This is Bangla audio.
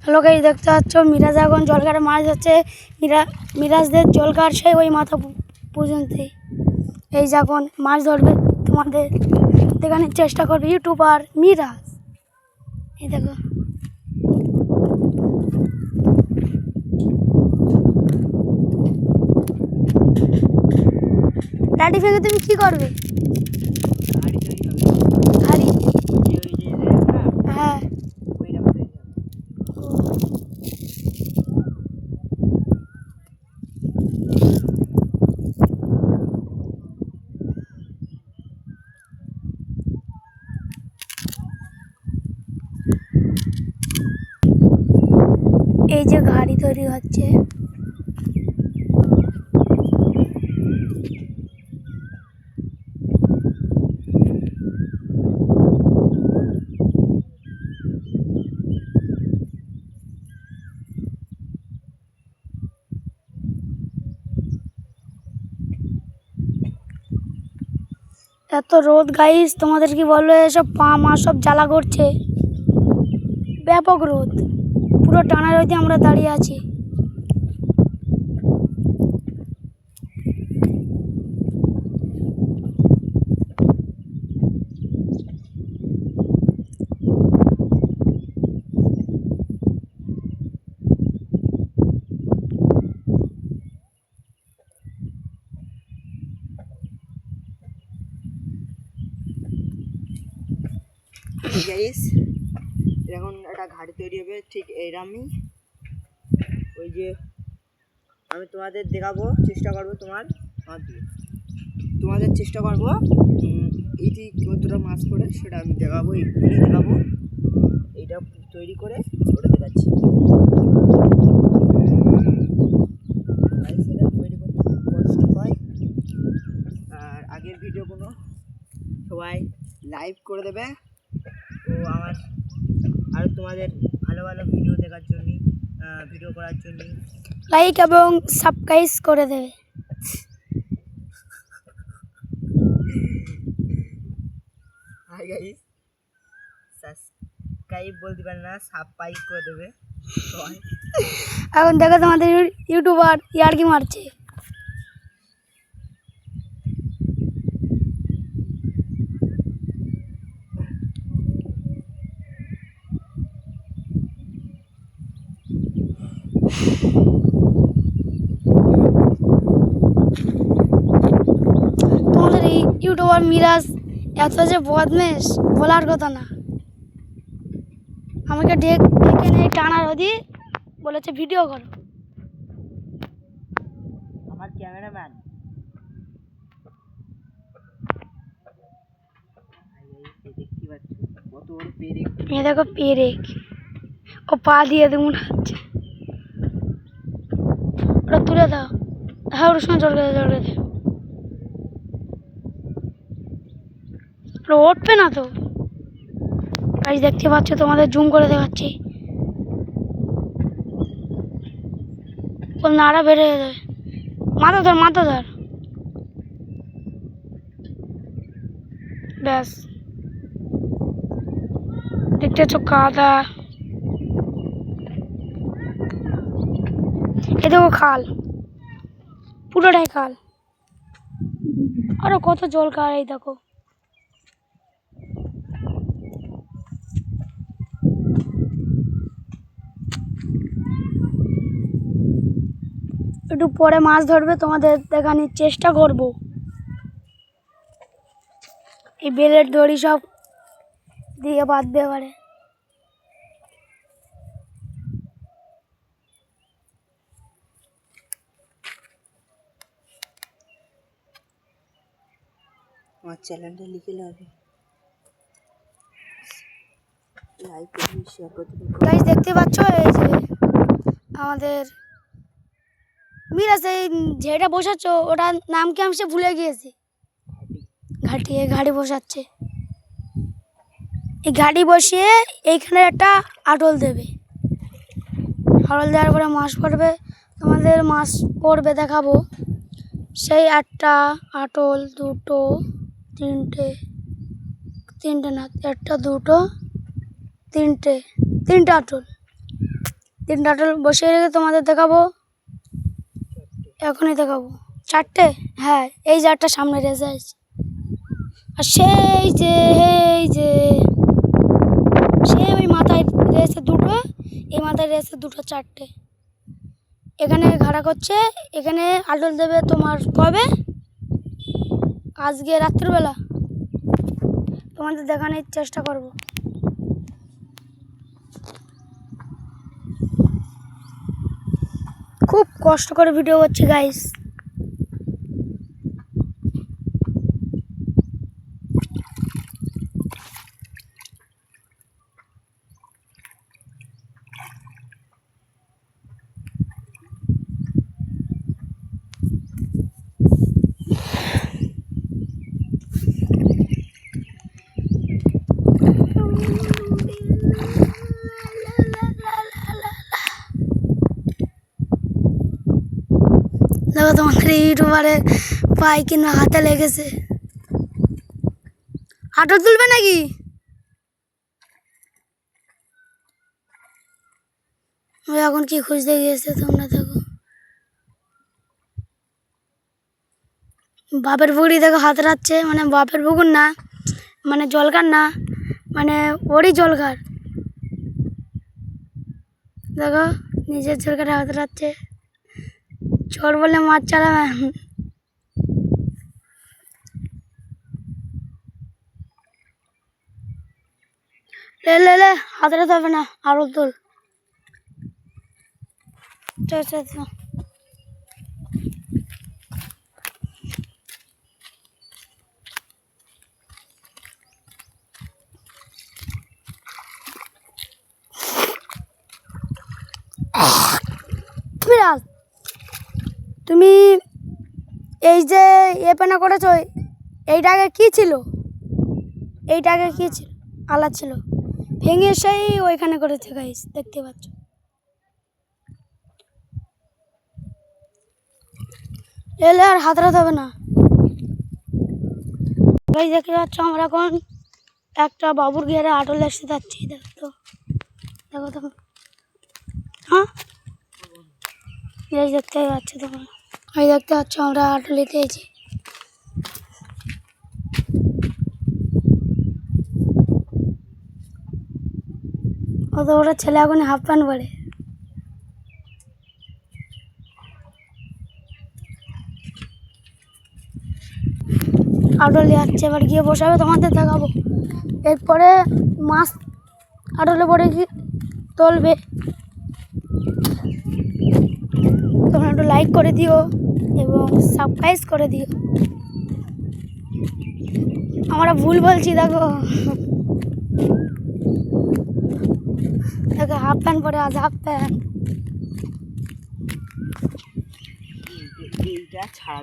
হ্যালো গাইস, দেখতে পাচ্ছ মিরাজ এখন জলকারে মাছ ধরছে। মিরাজদের জলকার সেই ওই মাথা পর্যন্ত। এই যখন মাছ ধরবে তোমাদের দেখানোর চেষ্টা করবে ইউটিউবার মিরাজ। এই দেখো, লাঠি ফেলে তুমি কি করবে? হাড়ি। হ্যাঁ, এই যে গাড়ি তৈরি হচ্ছে। এত রোদ গাইস, তোমাদের কি বলবো, এসব পা মা সব জ্বালা করছে। ব্যাপক রোদ, পুরো টানা রোদে আমরা দাঁড়িয়ে আছি। গাইস, এখন একটা ঘাড়ি তৈরি হবে ঠিক এইরকমই। ওই যে আমি তোমাদের দেখাবো, চেষ্টা করবো তোমাদের চেষ্টা করবো এইটি কতটা মাছ পড়ে সেটা আমি দেখাবো, একটুখানি দেখাবো। এইটা তৈরি করে ওটা দেখাচ্ছি। সেটা তৈরি করতে খুব কষ্ট হয়। আর আগের ভিডিওগুলো সবাই লাইক করে দেবে। তো আমার আরও তোমাদের ভালো ভালো ভিডিও দেখার জন্য, ভিডিও করার জন্য লাইক এবং সাবস্ক্রাইব করে দেবে। হাই গাইস, সাবস্ক্রাইব বলতে পারে না, সাবস্ক্রাইব করে দেবে। এখন দেখো তোমাদের ইউটিউবার ইয়ার্কি মারছে। তোমাদের এই ইউটিউবার মিরাজ এত যে বদমেশ বলার কথা না। আমাকে ডেকে নেই টানা রোদি, বলেছে ভিডিও করো। আমার ক্যামেরাম্যান দেখতে পাচ্ছ কত বড় পেরেক। এ দেখো পেরেক, ও পা দিয়ে মনে হচ্ছে। ওটা তুলে দাও। হ্যাঁ, ওর সঙ্গে জড়কে দে। ওটা উঠবে না তো। গাইস, দেখতে পাচ্ছ, তোমাদের জুম করে দেখাচ্ছি। ও নাড়া বেড়ে যাবে। মাথা ধর। ব্যাস, দেখতে পাচ্ছ কাদা। এ দেখো খাল, পুরোটাই খাল। আরো কত জল কার, এই দেখো। একটু পরে মাছ ধরবে, তোমাদের দেখানোর চেষ্টা করব। এই বেলের দড়ি সব দিয়ে বাঁধবে এবারে। আমার চ্যানেলটা লিখে নেবে, লাইক করবে, শেয়ার করতে হবে। গাইস, দেখতে পাচ্ছ এই যে আমাদের মিরাজ, এই যেটা বসাচ্ছ ওটার নাম কি আমি সে ভুলে গিয়েছি। গাড়ি বসাচ্ছে। এই গাড়ি বসিয়ে এইখানে একটা আটল দেবে। আটল দেওয়ার পরে মাছ পড়বে। তোমাদের মাছ পড়বে দেখাবো। সেই একটা আটল, দুটো, তিনটে না, একটা, দুটো, তিনটে আটল। তিনটা আটল বসিয়ে রেখে তোমাদের দেখাবো, এখনই দেখাবো। চারটে, হ্যাঁ এই যে একটা সামনে রেসে আছে, আর সেই যে সেই ওই মাথায় রয়েছে দুটো, এই মাথায় রয়েছে দুটো, চারটে। এখানে ঘাড়া করছে, এখানে আটল দেবে তোমার কবে, আজকে রাত্রিবেলা তোমাদের দেখানোর চেষ্টা করব। খুব কষ্ট করে ভিডিও করছি গাইস। দেখো তোমাদের ইউটিউবারের পায়ে কিংবা হাতে লেগেছে। আটল তুলবে নাকি? ও এখন কি খুঁজতে গিয়েছে তোমরা দেখো। বাপের পুকুরি দেখো হাত রাখছে, মানে বাপের পুকুর না, মানে জলকার না, মানে ওরই জলকার। দেখো নিজের জলকারে হাত রাখছে, চোর বলে মাছ চালাবে। লে লে লে, হাত রাখতে হবে না, আরো তোল। চল চল চল। বিড়াল, তুমি এই যে এপেনা করেছো, এইটা আগে কী ছিল? এইটা আগে কী ছিল? আলা ছিল, ভেঙে সেই ওইখানে করেছে গাইস, দেখতে পাচ্ছ। এলে আর হাত রাখতে হবে না গাইস। দেখতে পাচ্ছ আমরা এখন একটা বাবুর ঘেরে আটল এসে যাচ্ছি। দেখো তো, দেখো তো, হ্যাঁ এই দেখতে পাচ্ছ তোমরা, এই দেখতে পাচ্ছ আমরা আটলিতে এসেছি। ও তো ওরা ছেলে এখন হাফ প্যান্ট পরে। আটলে যাচ্ছে, এবার গিয়ে বসাবে, তোমাদের দেখাবো। এরপরে মাছ আটলে পরে কি তুলবে। তোমরা একটু লাইক করে দিও এবং সাবস্ক্রাইব করে দিও। আমরা ভুল বলছি দেখো, দেখো হাফ প্যান্ট পরে, আজ হাফ প্যান্ট। এইটা ছাড়া